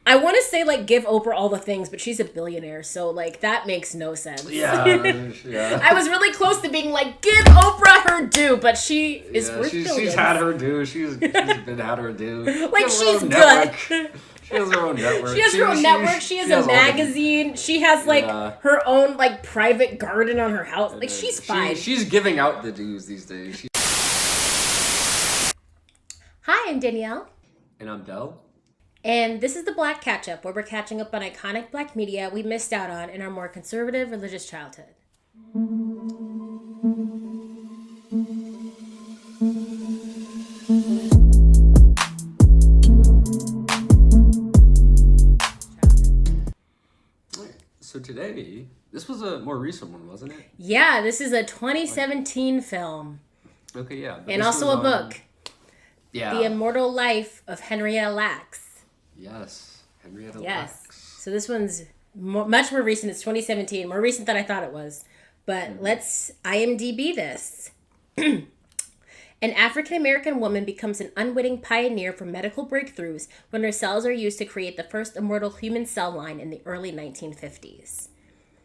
I want to say, like, give Oprah all the things, but she's a billionaire, so, like, that makes no sense. Yeah. I was really close to being like, give Oprah her due, but she is worth billions. She's had her due. She's been had her due. Like, she's good. She has her own network. She has her own network. She has a magazine. She has, like, her own, like, private garden on her house. Like, she's fine. She's giving out the dues these days. Hi, I'm Danielle. And I'm Del. And this is the Black Catch-Up, where we're catching up on iconic black media we missed out on in our more conservative religious childhood. So today, this was a more recent one, wasn't it? Yeah, this is a 2017 film. Okay, yeah. And also a book. Yeah. The Immortal Life of Henrietta Lacks. Yes, Henrietta Yes. Lacks. So this one's much more recent. It's 2017. More recent than I thought it was. But let's IMDb this. An African-American woman becomes an unwitting pioneer for medical breakthroughs when her cells are used to create the first immortal human cell line in the early 1950s.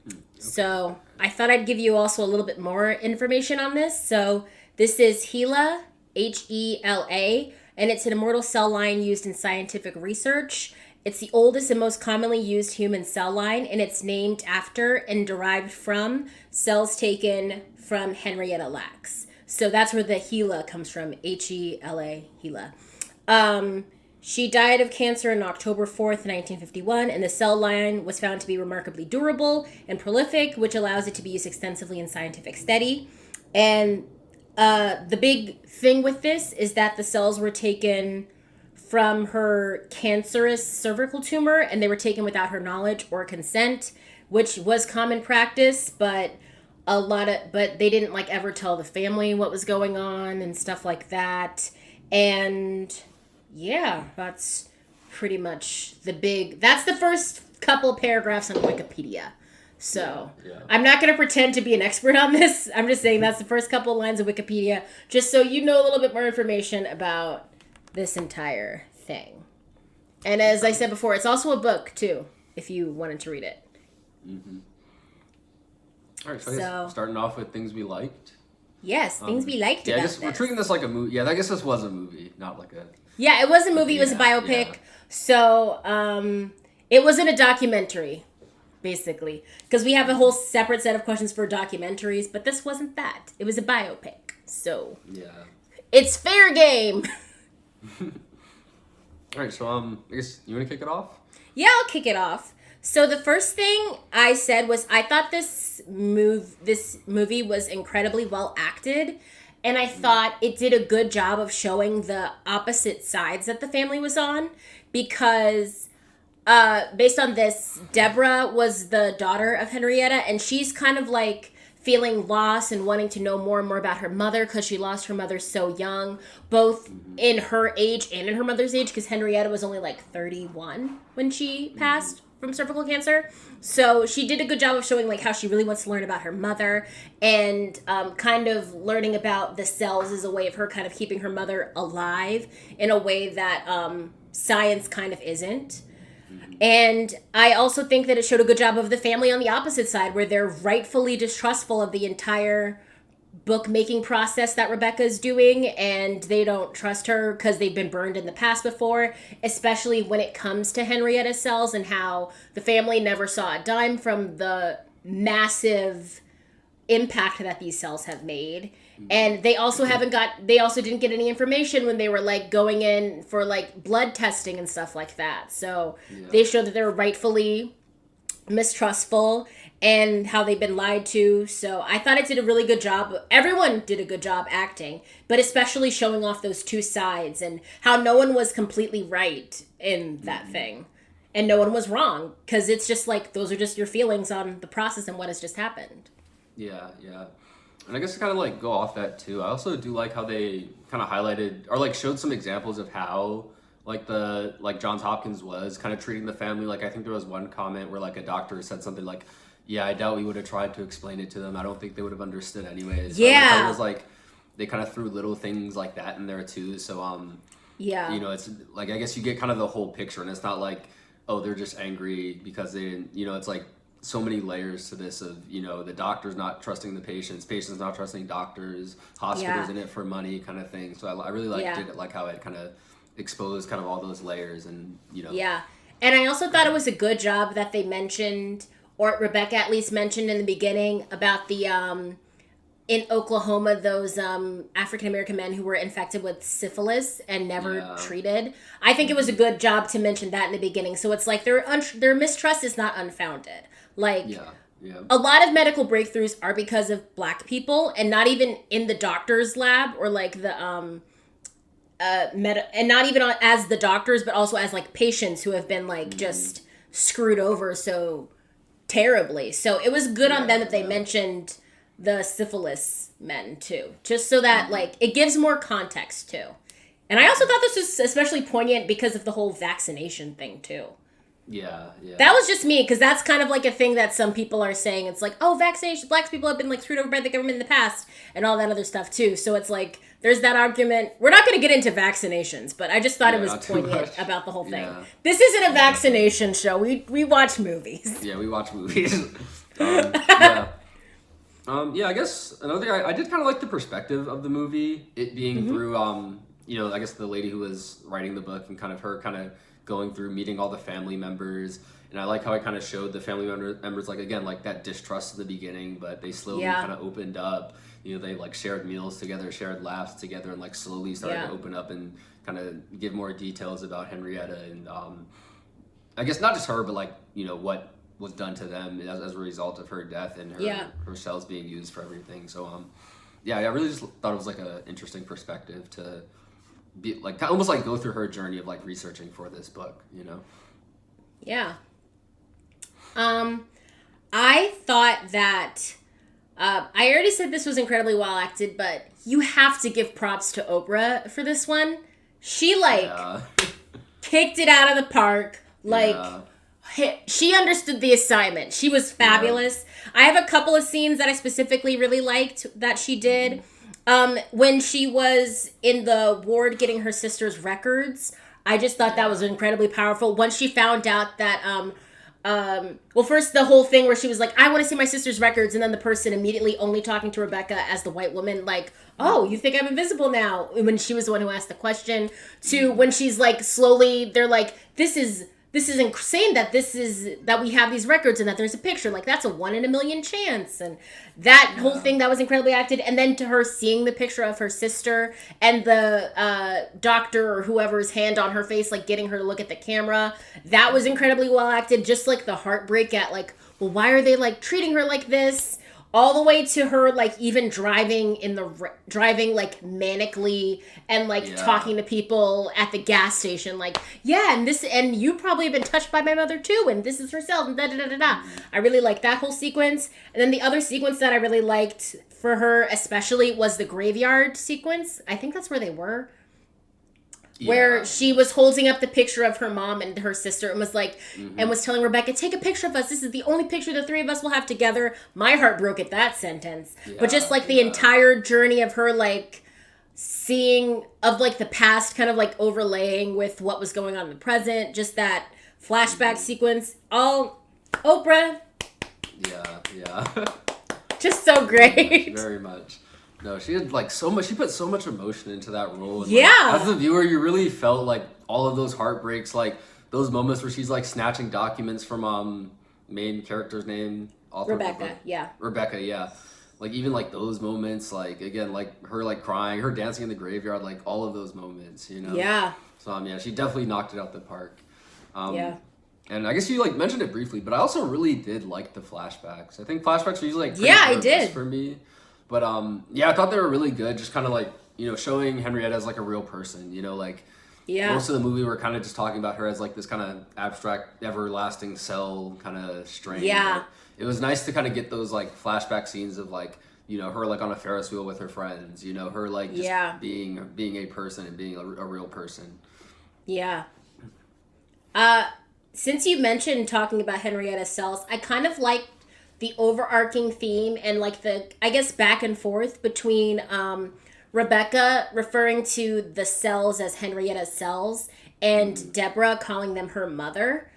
Okay. So I thought I'd give you also a little bit more information on this. So this is HeLa, H-E-L-A, and it's an immortal cell line used in scientific research. It's the oldest and most commonly used human cell line, and it's named after and derived from cells taken from Henrietta Lacks. So that's where the HeLa comes from, H-E-L-A, HeLa. She died of cancer on October 4th, 1951, and the cell line was found to be remarkably durable and prolific, which allows it to be used extensively in scientific study. And the big thing with this is that the cells were taken from her cancerous cervical tumor, and they were taken without her knowledge or consent, which was common practice, but they didn't like ever tell the family what was going on and stuff like that. And yeah, that's pretty much that's the first couple paragraphs on Wikipedia. So yeah. I'm not going to pretend to be an expert on this. I'm just saying that's the first couple lines of Wikipedia, just so you know a little bit more information about this entire thing. And as I said before, it's also a book too, if you wanted to read it. Mm-hmm. All right, so I guess starting off with things we liked. Yes, things we liked about this. We're treating this like a movie. Yeah, I guess this was a movie, not like a... Yeah, it was a movie. It was a biopic. Yeah. So it wasn't a documentary, basically. Because we have a whole separate set of questions for documentaries, but this wasn't that. It was a biopic. So yeah, it's fair game. All right, so I guess you want to kick it off? Yeah, I'll kick it off. So the first thing I said was I thought this movie was incredibly well acted, and I thought it did a good job of showing the opposite sides that the family was on, because based on this, Deborah was the daughter of Henrietta, and she's kind of like feeling lost and wanting to know more and more about her mother because she lost her mother so young, both in her age and in her mother's age, because Henrietta was only like 31 when she passed from cervical cancer. So she did a good job of showing like how she really wants to learn about her mother, and kind of learning about the cells as a way of her kind of keeping her mother alive in a way that science kind of isn't. And I also think that it showed a good job of the family on the opposite side, where they're rightfully distrustful of the entire book-making process that Rebecca's doing, and they don't trust her because they've been burned in the past before, especially when it comes to Henrietta's cells, and how the family never saw a dime from the massive impact that these cells have made. And they also didn't get any information when they were like going in for like blood testing and stuff like that. So they showed that they were rightfully mistrustful and how they've been lied to. So I thought it did a really good job. Everyone did a good job acting, but especially showing off those two sides and how no one was completely right in that thing. And no one was wrong, because it's just like, those are just your feelings on the process and what has just happened. Yeah. And I guess to kind of like go off that too, I also do like how they kind of highlighted or like showed some examples of how like Johns Hopkins was kind of treating the family. Like I think there was one comment where like a doctor said something like, yeah, I doubt we would have tried to explain it to them. I don't think they would have understood anyways. Yeah. It was like they kind of threw little things like that in there too. So you know, it's like I guess you get kind of the whole picture, and it's not like, oh, they're just angry because they didn't, it's like so many layers to this of, the doctors not trusting the patients not trusting doctors, hospitals in it for money kind of thing. So I really did it, like how it kind of exposed kind of all those layers and, Yeah. And I also thought it was a good job that they mentioned, or Rebecca at least mentioned in the beginning, about the, in Oklahoma, those African-American men who were infected with syphilis and never treated. I think it was a good job to mention that in the beginning. So it's like their mistrust is not unfounded. Like, a lot of medical breakthroughs are because of Black people, and not even in the doctor's lab or like the and not even as the doctors, but also as like patients who have been like just screwed over so terribly. So it was good on them that they mentioned the syphilis men too, just so that like it gives more context too. And I also thought this was especially poignant because of the whole vaccination thing too. Yeah. That was just me, because that's kind of like a thing that some people are saying. It's like, oh, vaccination, Black people have been like screwed over by the government in the past and all that other stuff too. So it's like, there's that argument. We're not going to get into vaccinations, but I just thought it was poignant about the whole thing. Yeah. This isn't a vaccination show. We watch movies. Yeah, we watch movies. I guess another thing, I did kind of like the perspective of the movie, it being through, I guess the lady who was writing the book and kind of her kind of going through meeting all the family members. And I like how it kind of showed the family members, like, again, like that distrust at the beginning, but they slowly kind of opened up. They like shared meals together, shared laughs together, and like slowly started to open up and kind of give more details about Henrietta. And I guess not just her, but like, what was done to them as a result of her death and her cells being used for everything. So, I really just thought it was like an interesting perspective to be like, almost like go through her journey of like researching for this book, Yeah. I thought that, I already said this was incredibly well acted, but you have to give props to Oprah for this one. She kicked it out of the park. She understood the assignment. She was fabulous. I have a couple of scenes that I specifically really liked that she did. When she was in the ward getting her sister's records, I just thought that was incredibly powerful. Once she found out that, first the whole thing where she was like, I want to see my sister's records, and then the person immediately only talking to Rebecca as the white woman, like, oh, you think I'm invisible now? When she was the one who asked the question, to when she's like, slowly, they're like, this is insane that we have these records and that there's a picture. Like, that's a 1 in a million chance. And that whole thing, that was incredibly acted. And then to her seeing the picture of her sister and the doctor or whoever's hand on her face, like getting her to look at the camera, that was incredibly well acted. Just like the heartbreak at like, well, why are they like treating her like this? All the way to her, like, even driving like manically and like talking to people at the gas station, like, and you probably have been touched by my mother too, and this is herself, and da da da da da. I really liked that whole sequence. And then the other sequence that I really liked for her, especially, was the graveyard sequence. I think that's where they were. Where she was holding up the picture of her mom and her sister and was like, and was telling Rebecca, take a picture of us. This is the only picture the three of us will have together. My heart broke at that sentence. But just like the entire journey of her, like, seeing of like the past kind of like overlaying with what was going on in the present, just that flashback sequence, all Oprah. Just so great. Very much. No, she had like so much. She put so much emotion into that role. And, like, as the viewer, you really felt like all of those heartbreaks, like those moments where she's like snatching documents from main character's name, Rebecca. Rebecca. Like even like those moments, like again, like her like crying, her dancing in the graveyard, like all of those moments, Yeah. So she definitely knocked it out the park. And I guess you like mentioned it briefly, but I also really did like the flashbacks. I think flashbacks are usually like I did for me. But I thought they were really good. Just kind of like, showing Henrietta as like a real person. Like most of the movie we're kind of just talking about her as like this kind of abstract, everlasting cell kind of strain. Yeah. But it was nice to kind of get those like flashback scenes of like, her like on a Ferris wheel with her friends. Her like just being a person and being a real person. Yeah. Since you mentioned talking about Henrietta's cells, I kind of liked the overarching theme and like the, I guess, back and forth between Rebecca referring to the cells as Henrietta's cells and Deborah calling them her mother.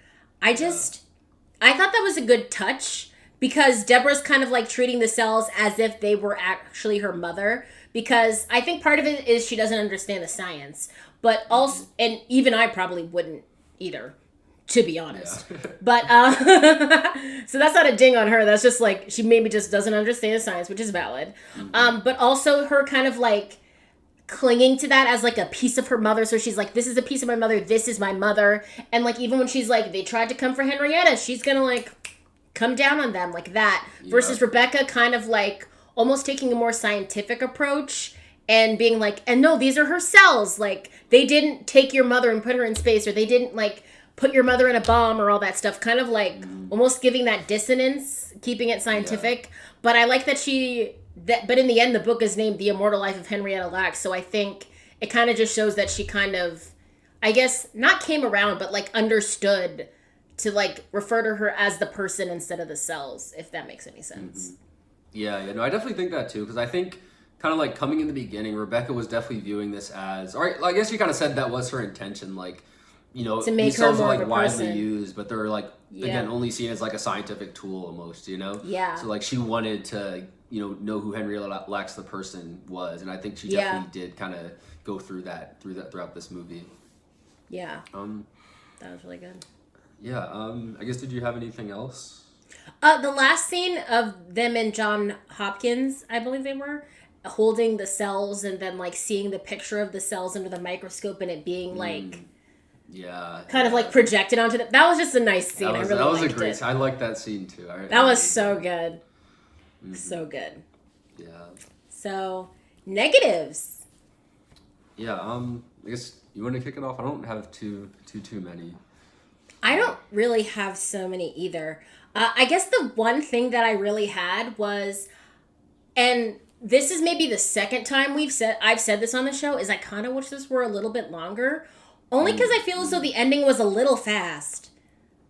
I thought that was a good touch because Deborah's kind of like treating the cells as if they were actually her mother, because I think part of it is she doesn't understand the science, but also, and even I probably wouldn't either, to be honest. Yeah. But so that's not a ding on her. That's just like she maybe just doesn't understand the science, which is valid. But also her kind of like clinging to that as like a piece of her mother. So she's like, this is a piece of my mother, this is my mother. And like even when she's like, they tried to come for Henrietta, she's gonna like come down on them like that. Yeah. Versus Rebecca kind of like almost taking a more scientific approach and being like, and no, these are her cells. Like they didn't take your mother and put her in space, or they didn't like put your mother in a bomb or all that stuff. Kind of like almost giving that dissonance, keeping it scientific. Yeah. But I like that but in the end, the book is named The Immortal Life of Henrietta Lacks. So I think it kind of just shows that she kind of, I guess, not came around, but like understood to like refer to her as the person instead of the cells, if that makes any sense. Mm-hmm. Yeah, no, I definitely think that too, because I think kind of like coming in the beginning, Rebecca was definitely viewing this as, all right, I guess you kind of said that was her intention, like, you know, to make these her cells more are like of a widely person. used, but they're like, again, only seen as like a scientific tool almost, you know? Yeah. So like she wanted to, know who Henrietta Lacks the person was, and I think she definitely did kind of go through that throughout this movie. Yeah. That was really good. Yeah. I guess, did you have anything else? The last scene of them and John Hopkins, I believe they were, holding the cells and then like seeing the picture of the cells under the microscope and it being like kind of like projected onto them. That was just a nice scene. I really liked it. That was a great scene. I liked that scene too. That was so good. Mm-hmm. So good. Yeah. So, negatives. Yeah, I guess you want to kick it off? I don't have too many. I don't really have so many either. I guess the one thing that I really had was, and this is maybe the second time I've said this on the show, is I kind of wish this were a little bit longer, only because I feel as though the ending was a little fast.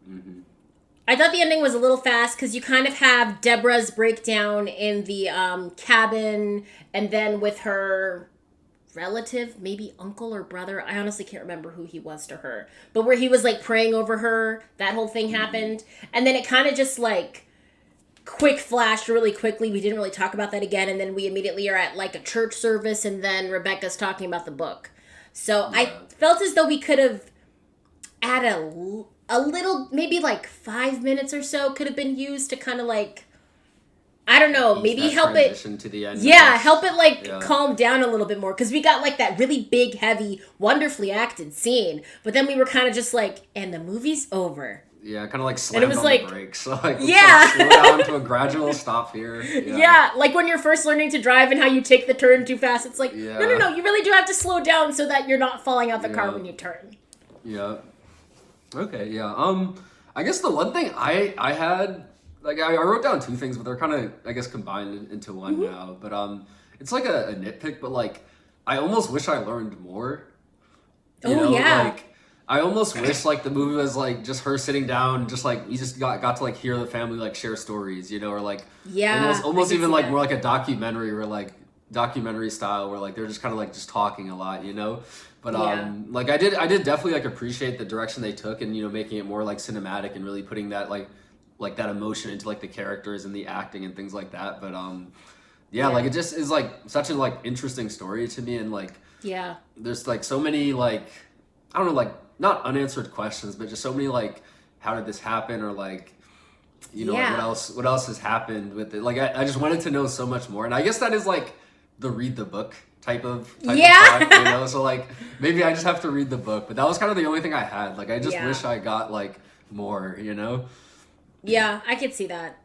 Mm-hmm. I thought the ending was a little fast because you kind of have Deborah's breakdown in the cabin, and then with her relative, maybe uncle or brother, I honestly can't remember who he was to her, but where he was like praying over her, that whole thing happened, and then it kind of just like quick flashed really quickly. We didn't really talk about that again, and then we immediately are at like a church service, and then Rebecca's talking about the book. So I felt as though we could have added a little, maybe like 5 minutes or so could have been used to kind of like, I don't know, maybe help it to the end. help it like calm down a little bit more, because we got like that really big, heavy, wonderfully acted scene, but then we were kind of just like, and the movie's over. Yeah, kind of like slammed on the brakes. Like, slow down to a gradual stop here. Yeah, like when you're first learning to drive and how you take the turn too fast. It's like, no, you really do have to slow down so that you're not falling out the car when you turn. Yeah. Okay, yeah. I guess the one thing I had, like, I wrote down two things, but they're kind of, I guess, combined into one now. But it's like a nitpick, but like, I almost wish I learned more. You know? Like, I almost wish like the movie was like just her sitting down, just like we just got to like hear the family like share stories, or like almost even like more like a documentary or like documentary style where like they're just kind of like just talking a lot, But like I did definitely like appreciate the direction they took and making it more like cinematic and really putting that like that emotion into like the characters and the acting and things like that. But like it just is like such a like interesting story to me, and like there's like so many like I don't know, like not unanswered questions, but just so many like how did this happen, or like like, what else has happened with it. Like I just wanted to know so much more, and I guess that is like the read the book type of talk, so like maybe I just have to read the book, but that was kind of the only thing I had. Like I just wish I got like more, Yeah, I could see that.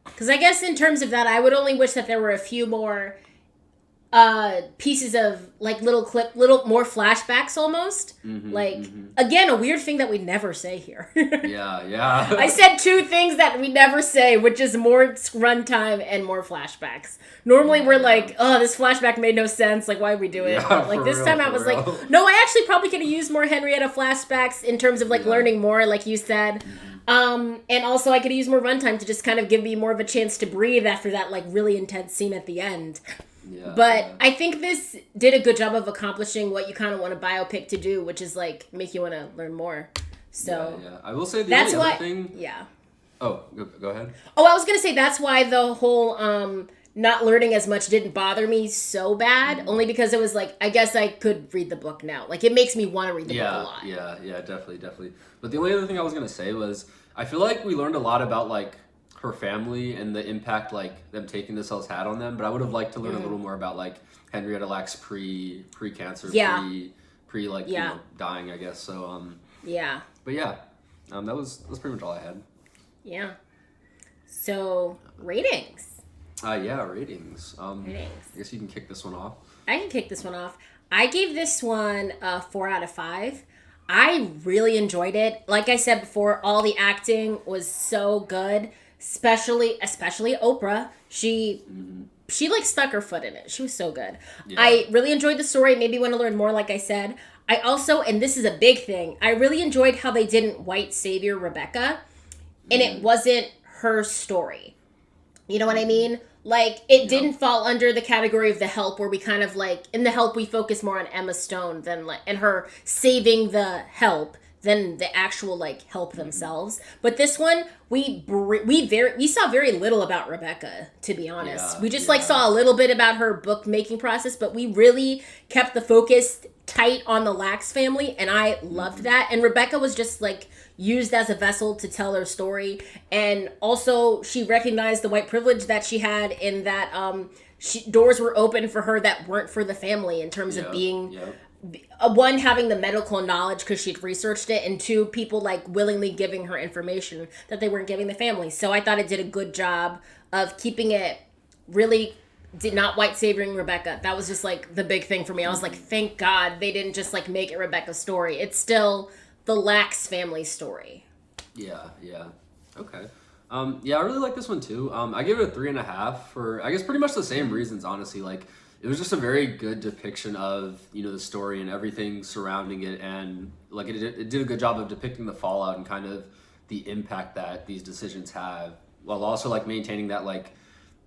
Because I guess in terms of that, I would only wish that there were a few more pieces of like little more flashbacks almost. Again, a weird thing that we never say here. Yeah. I said two things that we never say, which is more runtime and more flashbacks. Normally we're like, oh, this flashback made no sense, like why'd we do it? But like this time I was like, no, I actually probably could have used more Henrietta flashbacks in terms of like learning more, like you said. And also I could use more runtime to just kind of give me more of a chance to breathe after that like really intense scene at the end. I think this did a good job of accomplishing what you kind of want a biopic to do, which is like make you want to learn more. So yeah. I will say the that's only why. other thing. Yeah. Oh, go ahead. Oh, I was gonna say that's why the whole not learning as much didn't bother me so bad. Only because it was like I guess I could read the book now. Like it makes me want to read the book a lot. Yeah, definitely. But the only other thing I was gonna say was I feel like we learned a lot about like her family and the impact like them taking the cells had on them. But I would have liked to learn a little more about like Henrietta Lacks pre-cancer, pre like dying, I guess. So Yeah. But yeah, that's pretty much all I had. Yeah. So ratings. Ratings. Ratings. I guess you can kick this one off. I can kick this one off. I gave this one a 4 out of 5. I really enjoyed it. Like I said before, all the acting was so good, especially Oprah. She like stuck her foot in it. She was so good. Yeah. I really enjoyed the story. Made me want to learn more, like I said. I also, and this is a big thing, I really enjoyed how they didn't white savior Rebecca, and it wasn't her story. You know what I mean? Like, it didn't fall under the category of The Help, where we kind of like, in The Help, we focus more on Emma Stone than like, and her saving the help than the actual like help themselves. But this one, we saw very little about Rebecca, to be honest. We just like saw a little bit about her book making process, but we really kept the focus tight on the Lacks family, and I loved that. And Rebecca was just like used as a vessel to tell her story, and also she recognized the white privilege that she had in that doors were open for her that weren't for the family, in terms of being one, having the medical knowledge because she'd researched it, and two, people like willingly giving her information that they weren't giving the family. So I thought it did a good job of keeping it really did not white savoring Rebecca. That was just like the big thing for me. I was like, thank God they didn't just like make it Rebecca's story. It's still the Lacks family story. Yeah. Okay. I really like this one too. I gave it a 3.5 for, I guess, pretty much the same reasons, honestly. Like, it was just a very good depiction of, the story and everything surrounding it. And like, it did a good job of depicting the fallout and kind of the impact that these decisions have, while also like maintaining that like,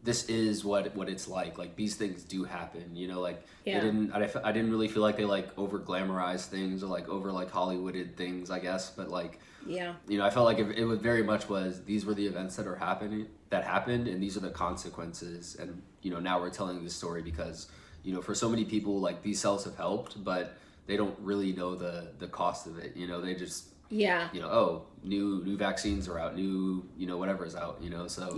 this is what it's like these things do happen, like I didn't really feel like they like over glamorized things or like over like Hollywooded things, I guess, but like I felt like it was very much was, these were the events that happened and these are the consequences, and now we're telling this story because for so many people like these cells have helped, but they don't really know the cost of it. They just new vaccines are out, new whatever is out, so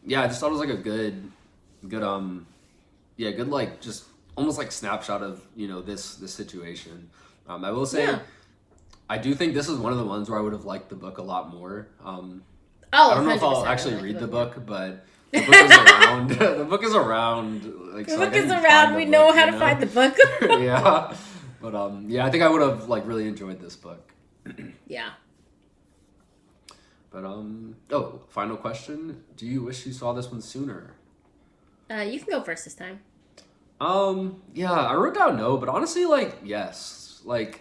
I just thought it was like a good like just almost like snapshot of this situation. I will say I do think this is one of the ones where I would have liked the book a lot more. I don't know if I'll actually read the book, but the book is around. The book is around. Like, the book is around. We know how to find the book. Yeah, but I think I would have like really enjoyed this book. Yeah. But final question. Do you wish you saw this one sooner? You can go first this time. I wrote down no, but honestly, like, yes. Like,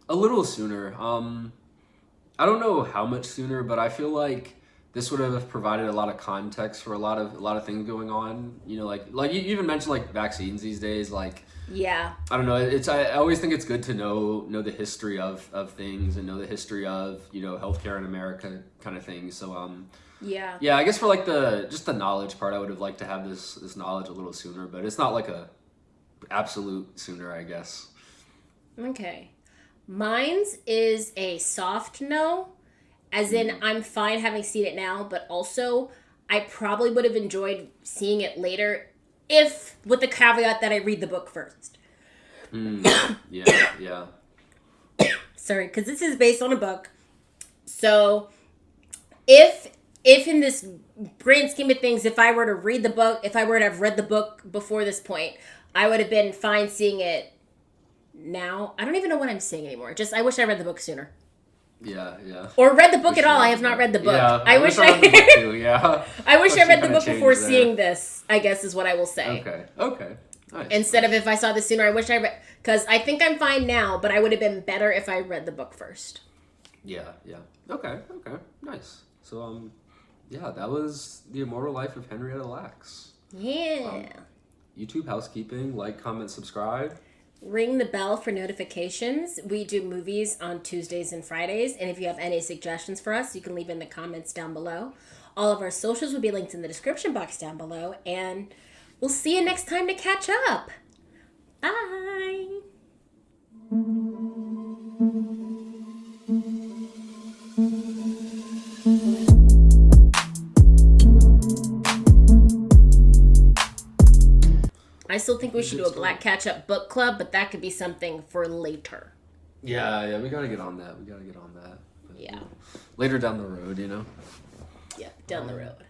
a little sooner. I don't know how much sooner, but I feel like this would have provided a lot of context for a lot of things going on. Like you even mentioned like vaccines these days, like, I don't know. I always think it's good to know the history of things and know the history of healthcare in America, kind of thing. So I guess for like the knowledge part, I would have liked to have this knowledge a little sooner, but it's not like a absolute sooner, I guess. Okay, mine's is a soft no, as in I'm fine having seen it now, but also I probably would have enjoyed seeing it later, if with the caveat that I read the book first. Yeah. Sorry, because this is based on a book. So, if in this grand scheme of things, if I were to read the book, if I were to have read the book before this point, I would have been fine seeing it now. I don't even know what I'm saying anymore. Just, I wish I read the book sooner. Yeah. Or read the book at all. I have not read the book. Yeah, I wish I read the book too, yeah. I wish I read the book before seeing this, I guess is what I will say. Okay. Nice. Instead of if I saw this sooner, I wish I read, because I think I'm fine now, but I would have been better if I read the book first. Yeah. Okay. Nice. So, that was The Immortal Life of Henrietta Lacks. Yeah. YouTube housekeeping, like, comment, subscribe. ring the bell for notifications. We do movies on Tuesdays and Fridays, and if you have any suggestions for us, you can leave in the comments down below. All of our socials will be linked in the description box down below, and we'll see you next time to catch up. Bye. I still think we should do a Black Catch-Up book club, but that could be something for later. Yeah, we gotta get on that. But, yeah. later down the road, Yeah, down the road.